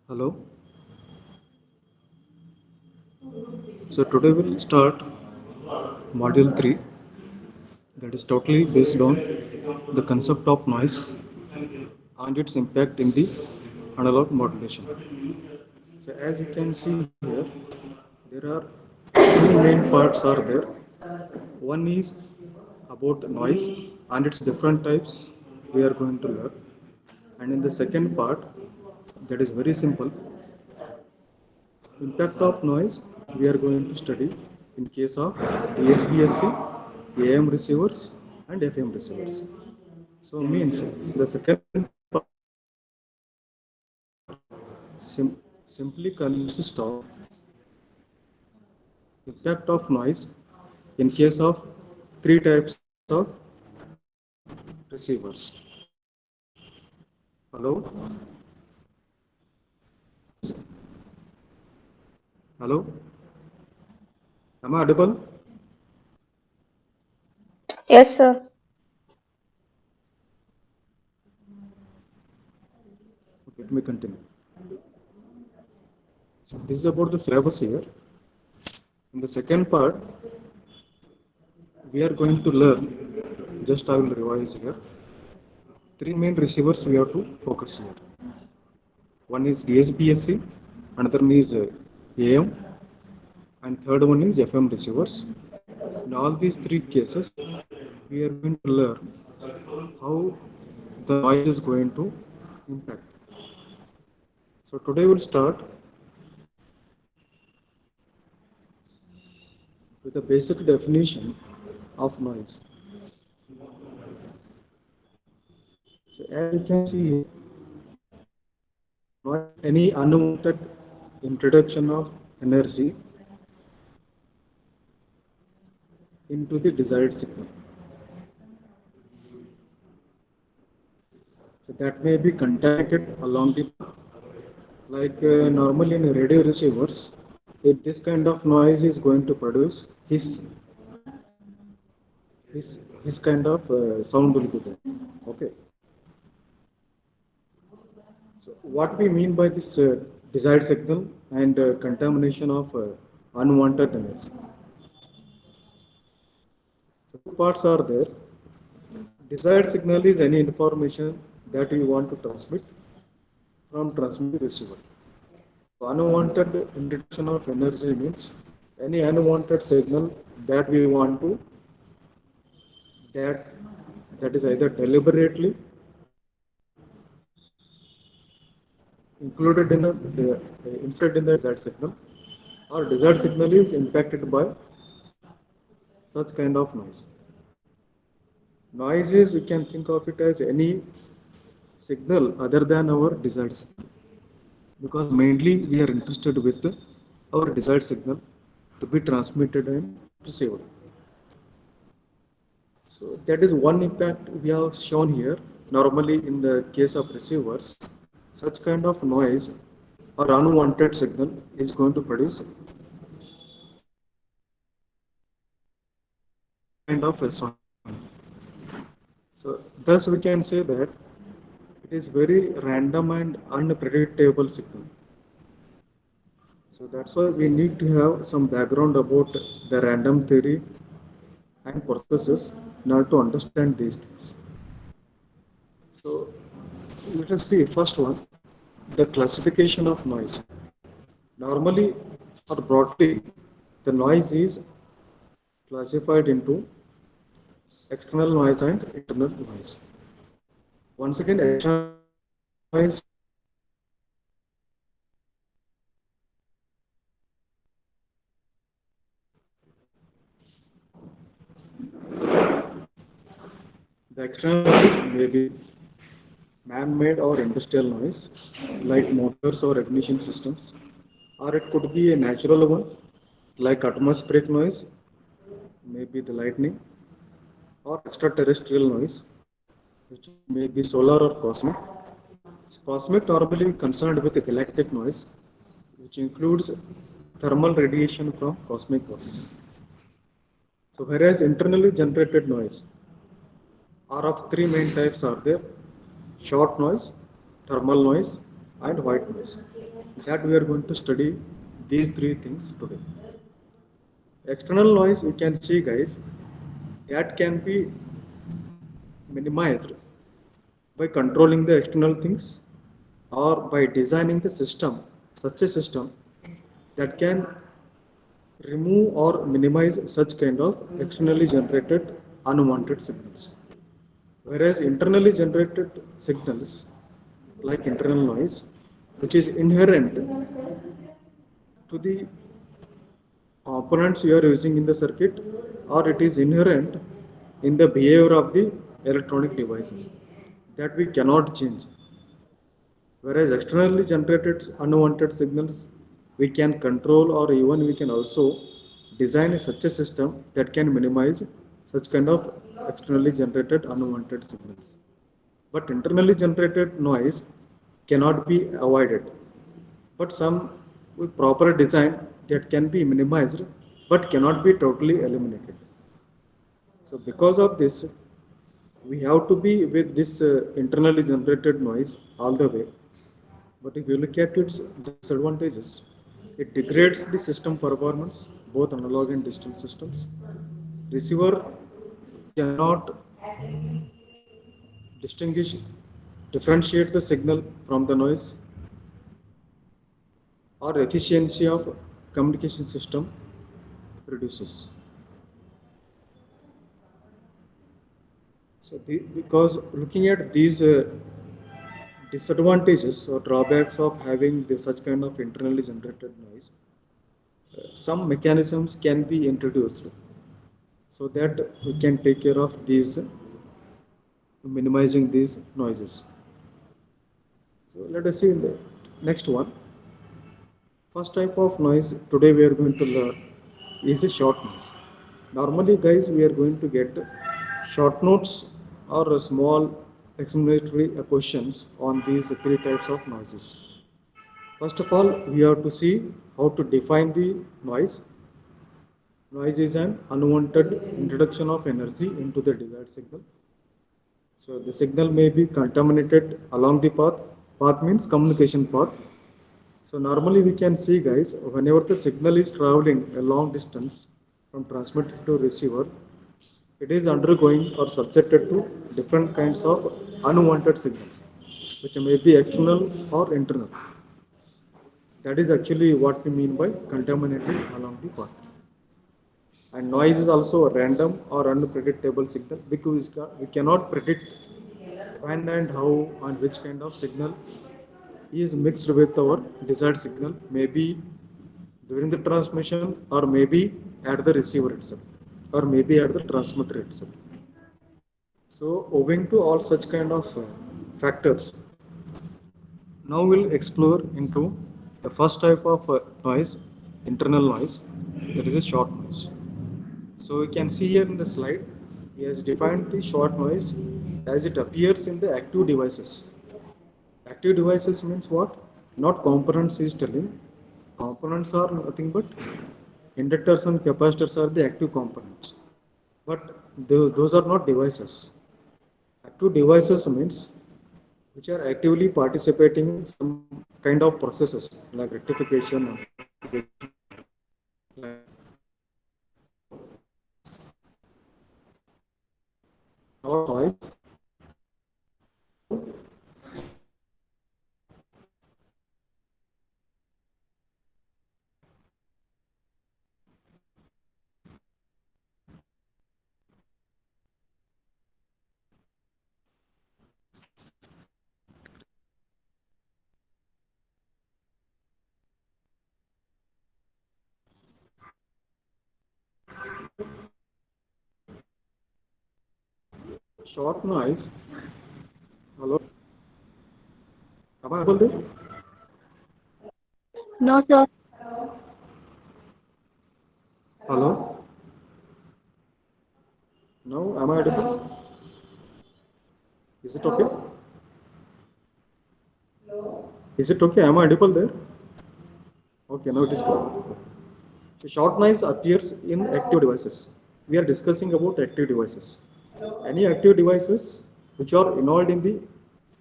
Hello. So today we'll start module 3, that is totally based on the concept of noise and its impact in the analog modulation. So as you can see here, there are two main parts are there. One is about noise and its different types we are going to learn. And in the second part, that is very simple, impact of noise we are going to study in case of DSBSC, AM receivers and FM receivers. So means the second part simply consists of impact of noise in case of three types of receivers. Hello, hello, am I audible? Yes, sir. Okay, let me continue. So this is about the syllabus here. In the second part, we are going to learn, just I will revise here, three main receivers we have to focus here. One is DSBSC, another one is AM, and third one is FM receivers. In all these three cases, we are going to learn how the noise is going to impact. So today we'll start with a basic definition of noise. So as you can see here, noise is any unwanted introduction of energy into the desired signal. So that may be contaminated along the path. Like normally in radio receivers, if this kind of noise is going to produce his, his kind of sound will be there. Okay. So what we mean by this desired signal and contamination of unwanted energy. So two parts are there. Desired signal is any information that you want to transmit from transmitter to receiver. So unwanted introduction of energy means any unwanted signal that we want to that that is either deliberately included in the inserted in the desired signal or desired signal is impacted by such kind of noise. Noise is, you can think of it as any signal other than our desired signal, because mainly we are interested with our desired signal to be transmitted and received. So that is one impact we have shown here. Normally in the case of receivers, such kind of noise or unwanted signal is going to produce kind of a sound. So thus we can say that it is very random and unpredictable signal. So that's why we need to have some background about the random theory and processes in order to understand these things. So let us see first one, the classification of noise. Normally or broadly, the noise is classified into external noise and internal noise. Once again, external noise the external noise may be man-made or industrial noise like motors or ignition systems, or it could be a natural one like atmospheric noise, maybe the lightning, or extraterrestrial noise, which may be solar or cosmic. Cosmic normally concerned with the galactic noise, which includes thermal radiation from cosmic bodies. So whereas internally generated noise are of three main types are there: short noise, thermal noise, and white noise. that we are going to study these three things today. External noise, we can see guys, that can be minimized by controlling the external things or by designing the system, such a system that can remove or minimize such kind of externally generated unwanted signals. Whereas internally generated signals like internal noise, which is inherent to the components you are using in the circuit, or it is inherent in the behavior of the electronic devices that we cannot change. Whereas externally generated unwanted signals we can control, or even we can also design such a system that can minimize such kind of externally generated unwanted signals. But internally generated noise cannot be avoided. But some with proper design that can be minimized but cannot be totally eliminated. So because of this, we have to be with this internally generated noise all the way. But if you look at its disadvantages, it degrades the system performance, both analog and digital systems. Receiver cannot distinguish, differentiate the signal from the noise, or efficiency of communication system reduces. So because looking at these disadvantages or drawbacks of having such kind of internally generated noise, some mechanisms can be introduced so that we can take care of these, minimizing these noises. So let us see in the next one. First type of noise today we are going to learn is a short noise. Normally guys, we are going to get short notes or small explanatory questions on these three types of noises. First of all, we have to see how to define the noise. Noise is an unwanted introduction of energy into the desired signal. So the signal may be contaminated along the path. Path means communication path. So normally we can see guys, whenever the signal is traveling a long distance from transmitter to receiver, it is undergoing or subjected to different kinds of unwanted signals, which may be external or internal. That is actually what we mean by contaminated along the path. And noise is also a random or unpredictable signal because we cannot predict when and how and which kind of signal is mixed with our desired signal, maybe during the transmission or maybe at the receiver itself or maybe at the transmitter itself. So owing to all such kind of factors, now we'll explore into the first type of noise, internal noise, that is a short noise. So we can see here in the slide, he has defined the short noise as it appears in the active devices. Active devices means what? Not components is telling. Components are nothing but inductors and capacitors are the active components. But those are not devices. Active devices means which are actively participating in some kind of processes like rectification, amplification, like short noise. Short noise. Hello, am I able to? No, sir. Hello. Now, am I audible? Is it okay? Is it okay? Am I audible there? Okay, now it is clear. So short noise appears in active devices. We are discussing about active devices. Any active devices which are involved in the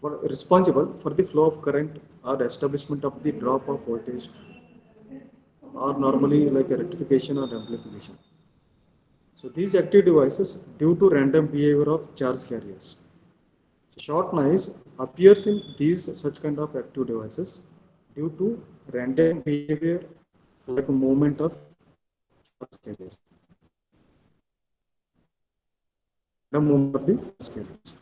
for responsible for the flow of current or establishment of the drop of voltage or normally like a rectification or amplification. So these active devices due to random behavior of charge carriers. Short noise appears in these such kind of active devices due to random behavior like movement of charge carriers. Random movement of the charge carriers.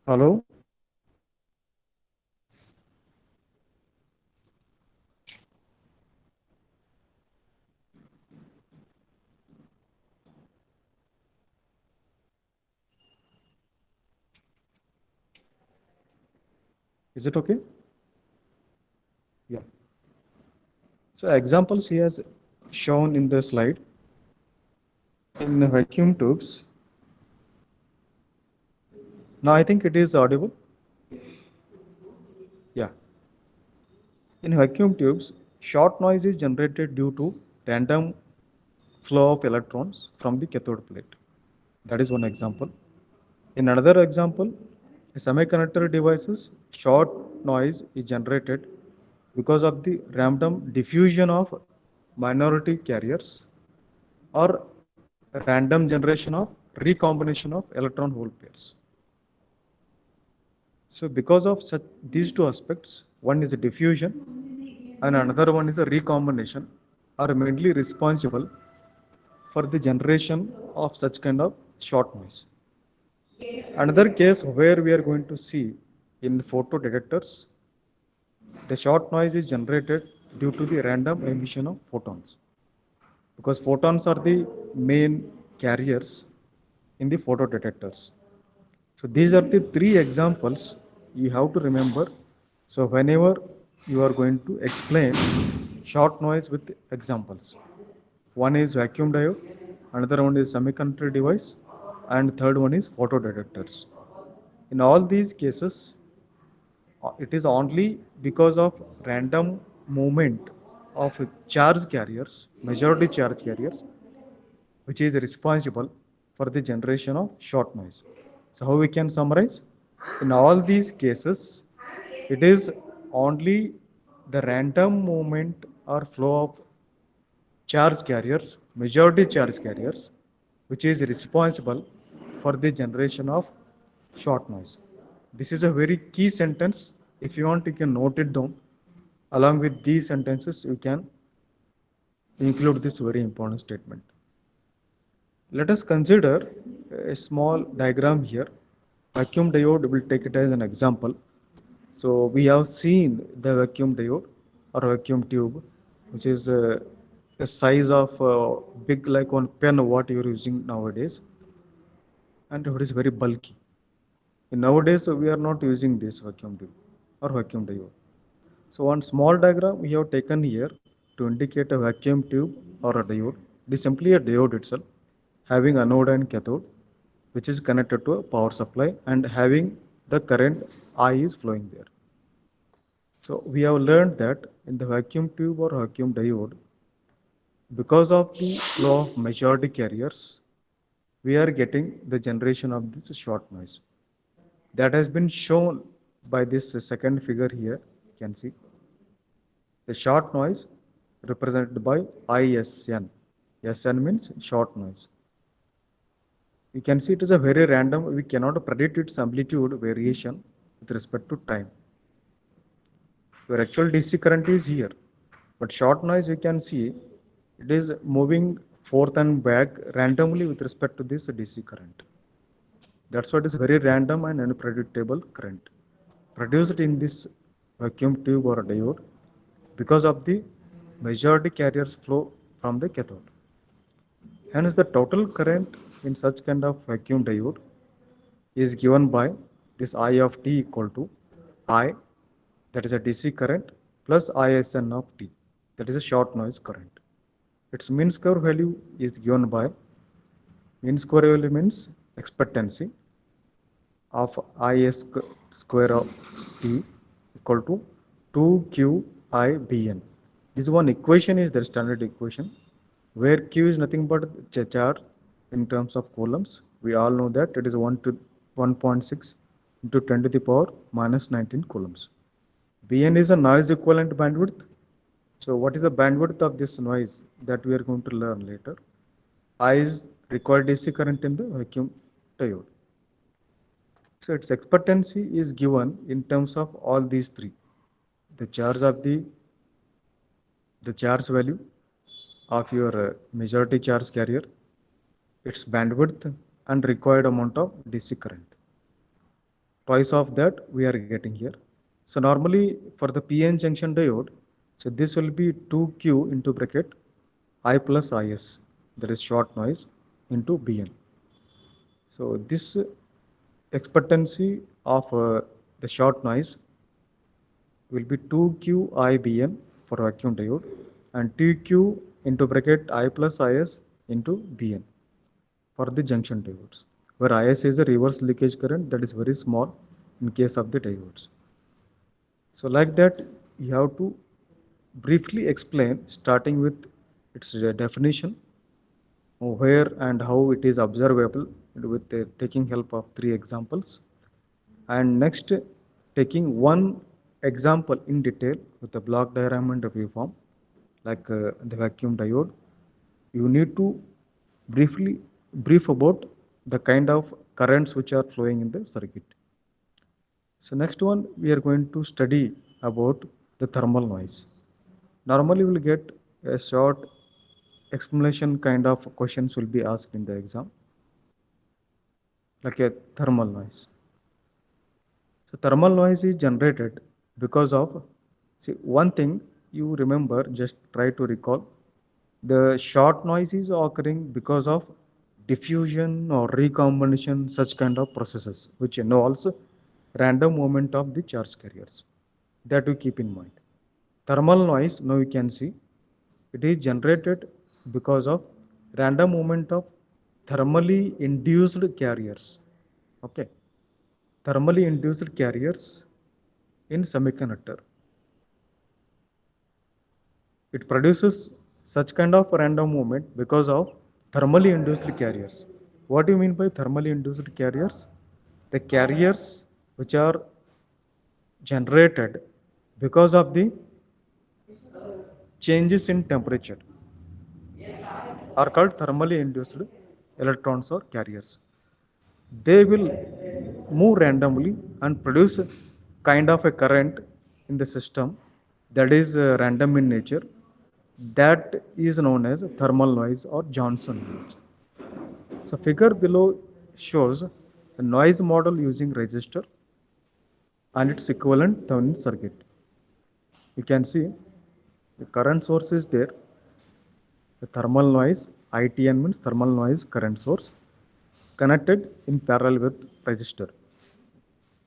Hello? Is it okay? Yeah. So examples he has shown in the slide. In vacuum tubes. Now I think it is audible. Yeah. In vacuum tubes, short noise is generated due to random flow of electrons from the cathode plate. That is one example. In another example, semiconductor devices, short noise is generated because of the random diffusion of minority carriers or random generation of recombination of electron hole pairs. So because of such these two aspects, one is a diffusion and another one is a recombination, are mainly responsible for the generation of such kind of short noise. Another case where we are going to see in photodetectors, the short noise is generated due to the random emission of photons, because photons are the main carriers in the photodetectors. So these are the three examples you have to remember. So whenever you are going to explain short noise with examples, one is vacuum diode, another one is semiconductor device, and third one is photodetectors. In all these cases, it is only because of random movement of charge carriers, majority charge carriers, which is responsible for the generation of short noise. So how we can summarize? In all these cases, it is only the random movement or flow of charge carriers, majority charge carriers, which is responsible for the generation of short noise. This is a very key sentence. If you want, you can note it down. Along with these sentences, you can include this very important statement. Let us consider a small diagram here. Vacuum diode, will take it as an example. So we have seen the vacuum diode or vacuum tube, which is a size of big like one pen what you are using nowadays, and it is very bulky. In nowadays we are not using this vacuum tube or vacuum diode. So one small diagram we have taken here to indicate a vacuum tube or a diode. It is simply a diode itself, having anode and cathode, which is connected to a power supply and having the current I is flowing there. So we have learned that in the vacuum tube or vacuum diode, because of the flow of majority carriers, we are getting the generation of this short noise. That has been shown by this second figure here. You can see the short noise represented by ISN. SN means short noise. You can see it is a very random. We cannot predict its amplitude variation with respect to time. Your actual DC current is here, but short noise you can see it is moving forth and back randomly with respect to this DC current. That's what is very random and unpredictable current produced in this vacuum tube or diode because of the majority carriers flow from the cathode. Hence the total current in such kind of vacuum diode is given by this I of t equal to I, that is a DC current, plus ISN of t, that is a short noise current. Its mean square value is given by mean square value means expectancy of IS square of t equal to 2QIBN. This one equation is the standard equation. where Q is nothing but charge in terms of coulombs. We all know that it is 1 to 1.6 into 10 to the power minus 19 coulombs. Bn is a noise equivalent bandwidth. So what is the bandwidth of this noise that we are going to learn later? I is required DC current in the vacuum diode. So its expectancy is given in terms of all these three. The charge of the charge value of your majority charge carrier, its bandwidth and required amount of DC current. Twice of that we are getting here. So normally for the PN junction diode, so this will be 2Q into bracket I plus IS, that is short noise, into BN. So this expectancy of the short noise will be 2Q IBN for vacuum diode and 2Q into bracket I plus IS into BN for the junction diodes, where IS is a reverse leakage current that is very small in case of the diodes. So like that, you have to briefly explain starting with its definition, where and how it is observable with taking help of three examples. And next, taking one example in detail with the block diagram and the waveform, like the vacuum diode, you need to briefly brief about the kind of currents which are flowing in the circuit. So next one, we are going to study about the thermal noise. Normally, we will get a short explanation kind of questions will be asked in the exam, like a thermal noise. So thermal noise is generated because of, see, one thing you remember, just try to recall, the short noise is occurring because of diffusion or recombination, such kind of processes, which involves random movement of the charge carriers. That you keep in mind. Thermal noise, now you can see, it is generated because of random movement of thermally induced carriers. Okay, thermally induced carriers in semiconductor. It produces such kind of random movement because of thermally induced carriers. What do you mean by thermally induced carriers? The carriers which are generated because of the changes in temperature are called thermally induced electrons or carriers. They will move randomly and produce kind of a current in the system that is random in nature. That is known as thermal noise or Johnson noise. So figure below shows a noise model using resistor and its equivalent Thevenin circuit. You can see the current source is there. The thermal noise, ITN means thermal noise current source, connected in parallel with resistor.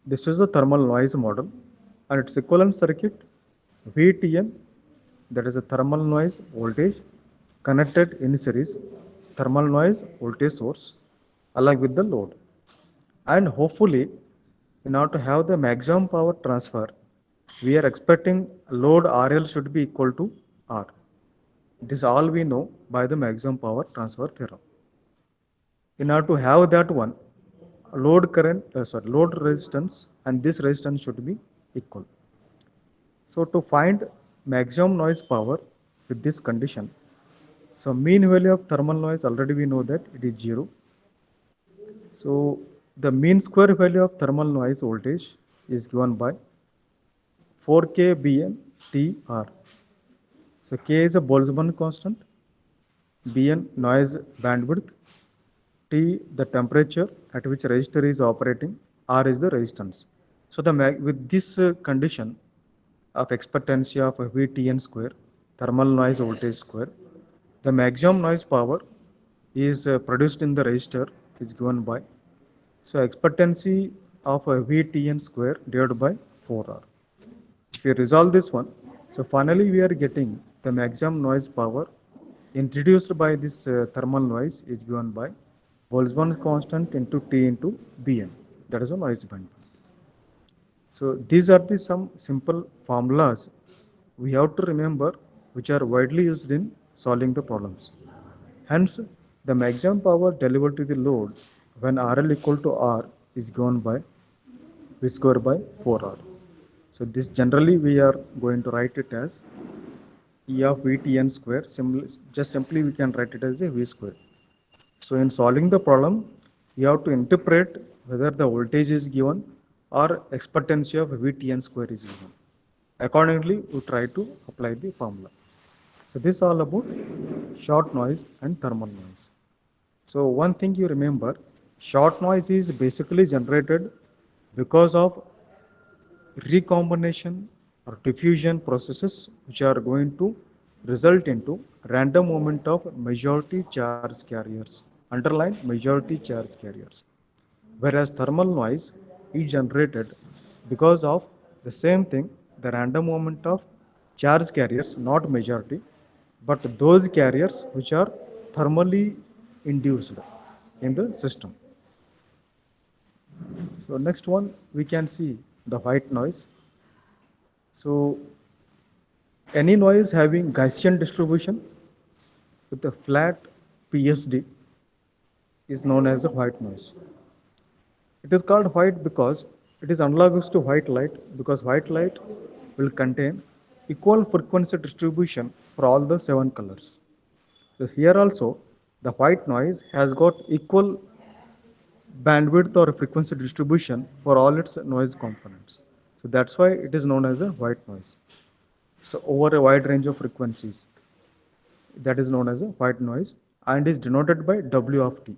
This is the thermal noise model and its equivalent circuit VTN, that is a thermal noise voltage connected in series thermal noise voltage source along with the load. And hopefully, in order to have the maximum power transfer, we are expecting load RL should be equal to R. This all we know by the maximum power transfer theorem. In order to have that one, load resistance and this resistance should be equal. So to find maximum noise power with this condition, so mean value of thermal noise already we know that it is 0. So the mean square value of thermal noise voltage is given by 4K Bn Tr. So K is a Boltzmann constant, Bn noise bandwidth, T the temperature at which resistor is operating, R is the resistance. So with this condition of expectancy of Vtn square, thermal noise voltage square, the maximum noise power is produced in the resistor is given by, so expectancy of Vtn square divided by 4R. If we resolve this one, so finally we are getting the maximum noise power introduced by this thermal noise is given by Boltzmann constant into T into Bn. That is a noise bandwidth. So these are the some simple formulas we have to remember which are widely used in solving the problems. Hence, the maximum power delivered to the load when RL equal to R is given by V square by 4R. So this generally we are going to write it as E of Vtn square. Just simply we can write it as a V square. So in solving the problem, you have to interpret whether the voltage is given or expectancy of Vtn square is given. Accordingly, we try to apply the formula. So this is all about short noise and thermal noise. So one thing you remember, short noise is basically generated because of recombination or diffusion processes which are going to result into random movement of majority charge carriers, underline majority charge carriers. Whereas thermal noise is generated because of the same thing, the random movement of charge carriers, not majority, but those carriers which are thermally induced in the system. So next one we can see the white noise. So any noise having Gaussian distribution with a flat PSD is known as a white noise. It is called white because it is analogous to white light, because white light will contain equal frequency distribution for all the 7 colors. So here also the white noise has got equal bandwidth or frequency distribution for all its noise components. So that's why it is known as a white noise. So over a wide range of frequencies, that is known as a white noise and is denoted by W of T.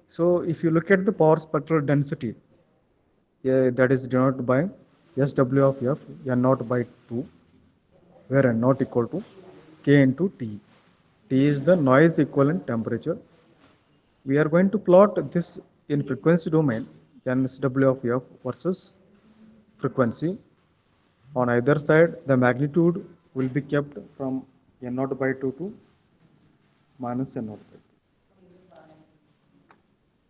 So if you look at the power spectral density, that is denoted by SW of F N naught by 2, where N naught equal to K into T. T is the noise equivalent temperature. We are going to plot this in frequency domain, NSW of F versus frequency. On either side, the magnitude will be kept from N naught by 2 to minus N naught by 2.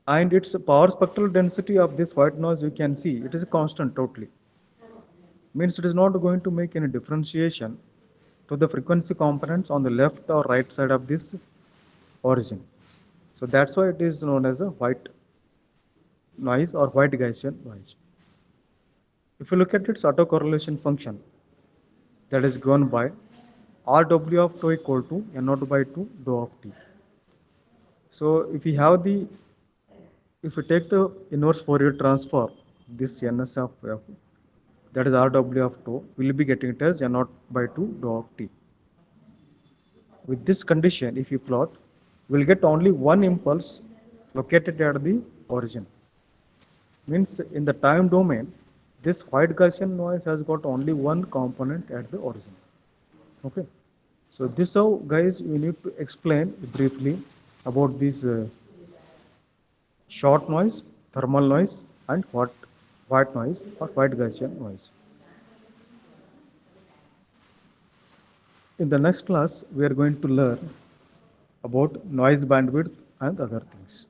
And its power spectral density of this white noise, you can see it is constant totally. Means it is not going to make any differentiation to the frequency components on the left or right side of this origin. So that's why it is known as a white noise or white Gaussian noise. If you look at its autocorrelation function, that is given by Rw of tau equal to N naught by 2 dou of T. So if we take the inverse Fourier transform, this Ns of F, that is Rw of tau, we will be getting it as N naught by 2 dou of T. With this condition, if you plot, we will get only one impulse located at the origin. Means in the time domain, this white Gaussian noise has got only one component at the origin. Okay. So this how, guys, you need to explain briefly about this short noise, thermal noise, and white noise or white Gaussian noise. In the next class, we are going to learn about noise bandwidth and other things.